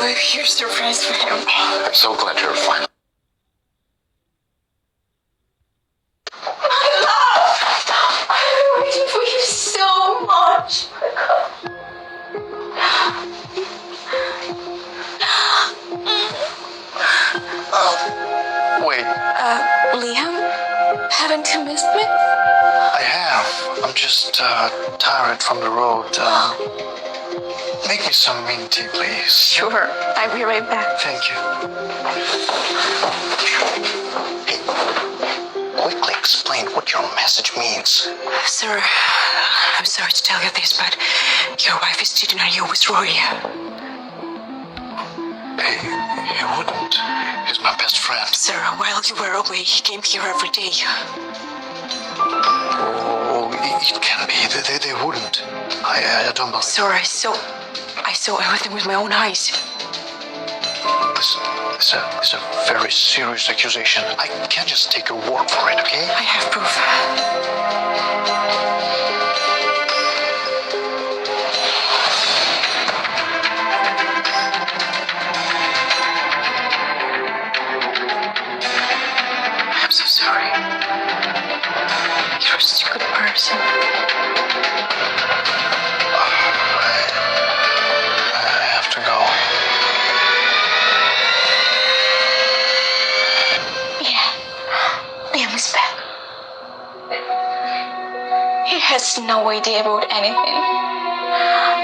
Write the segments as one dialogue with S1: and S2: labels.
S1: a huge surprise for him.
S2: I'm so glad you're fine.
S1: My love! I've been waiting for you so much.
S2: Wait.
S1: Liam? Haven't you missed me?
S2: I have. I'm just tired from the road. Make me some green tea, please.
S1: Sure. I'll be right back.
S2: Thank you. Hey, quickly explain what your message means.
S1: Sir, I'm sorry to tell you this, but your wife is cheating on you with Roy.
S2: Hey, he wouldn't. He's my best friend.
S1: Sir, while you were away, he came here every day.
S2: Oh, it can be. They wouldn't. I don't believe.
S1: Sir, I saw everything with my own eyes.
S2: This is a very serious accusation. I can't just take your word for it, okay?
S1: I have proof. I'm so sorry. You're such a good person.
S2: I have to go.
S1: Yeah, Liam is back. He has no idea about anything.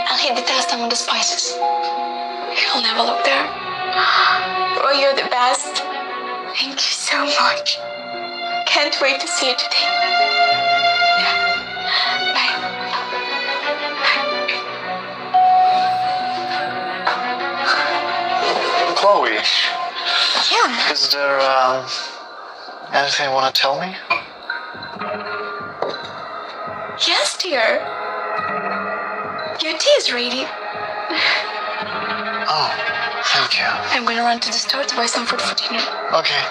S1: And he detests some of the spices. He'll never look there. Roy, you're the best. Thank you so much. Can't wait to see you today. Yeah. Bye.
S2: Chloe,
S1: Yeah.
S2: is there anything you want to tell me?
S1: Yes, dear. Your tea is ready.
S2: Oh, thank you.
S1: I'm gonna run to the store to buy some food for dinner.
S2: Okay.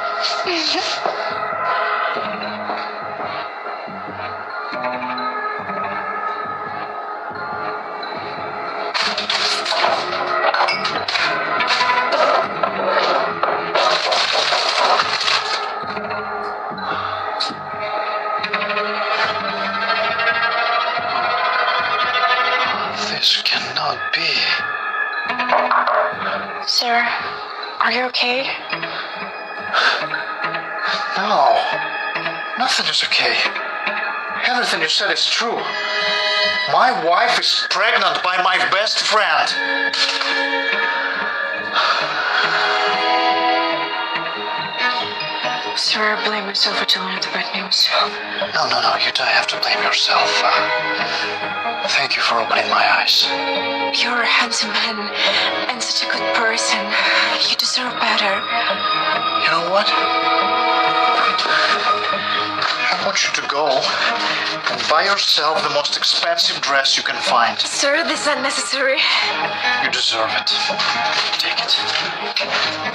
S2: This cannot be.
S1: Sir, are you okay?
S2: No, nothing is okay. Everything you said is true. My wife is pregnant by my best friend.
S1: Sir, I blame myself for telling you the bad news.
S2: No, you don't have to blame yourself. Thank you for opening my eyes.
S1: You're a handsome man and such a good person. You deserve better.
S2: You know what? I want you to go and buy yourself the most expensive dress you can find.
S1: Sir, this is unnecessary.
S2: You deserve it. Take it.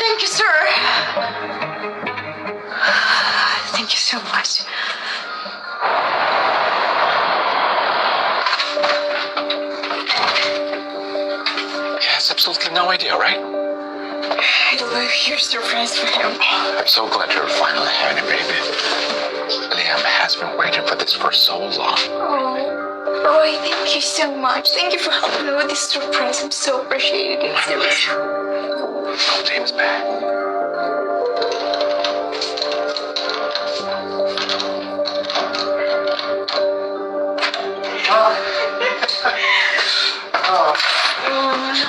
S1: Thank you, sir. Thank you so much.
S2: He has absolutely no idea, right?
S1: It'll be a huge surprise for him.
S2: I'm so glad you're finally having a baby. Liam has been waiting for this for so long.
S1: Oh, Roy, thank you so much. Thank you for helping me with this surprise. I'm so appreciated. Seriously.
S2: Oh, James back.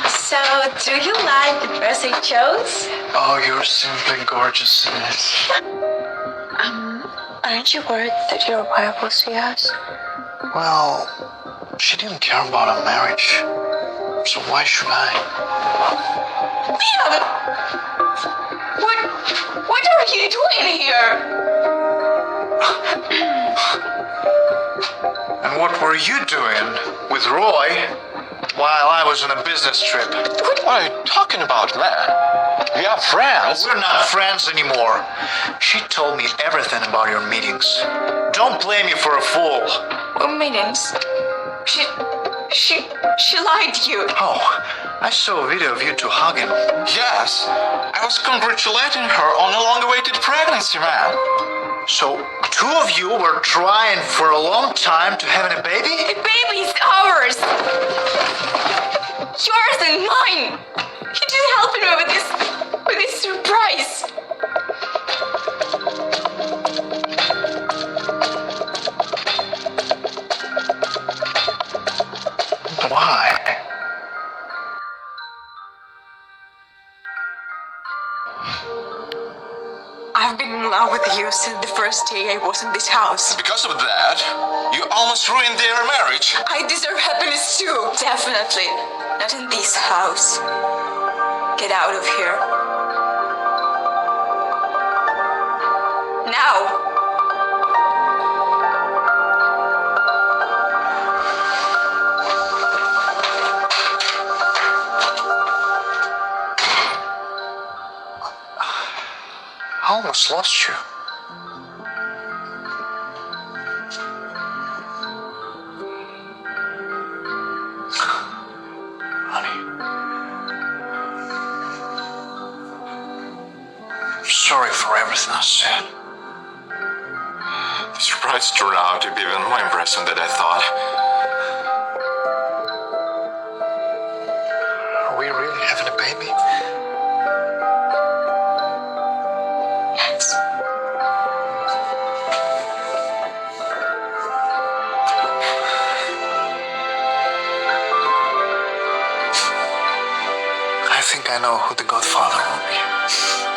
S1: So, do you like the dress I chose?
S2: Oh, you're simply gorgeous in it.
S1: Aren't you worried that your wife will see us?
S2: Well, she didn't care about our marriage, so why should I?
S1: Liam! What are you doing here?
S2: And what were you doing with Roy while I was on a business trip?
S3: What are you talking about, man? We are friends.
S2: We're not friends anymore. She told me everything about your meetings. Don't play me for a fool.
S1: What meetings? She She lied to you.
S2: Oh, I saw a video of you two hugging.
S3: Yes, I was congratulating her on a long-awaited pregnancy, man.
S2: So, two of you were trying for a long time to have a baby?
S1: The baby's ours. Yours and mine. You just helped me with this surprise.
S2: Why?
S1: I've been in love with you since the first day I was in this house.
S3: Because of that, you almost ruined their marriage.
S1: I deserve happiness too. Definitely. Not in this house. Get out of here. Now.
S2: I almost lost you. Honey. I'm sorry for everything I said.
S3: The surprise turned out to be even more impressive than I thought.
S2: Are we really having a baby?
S1: Yes.
S2: I think I know who the godfather will be.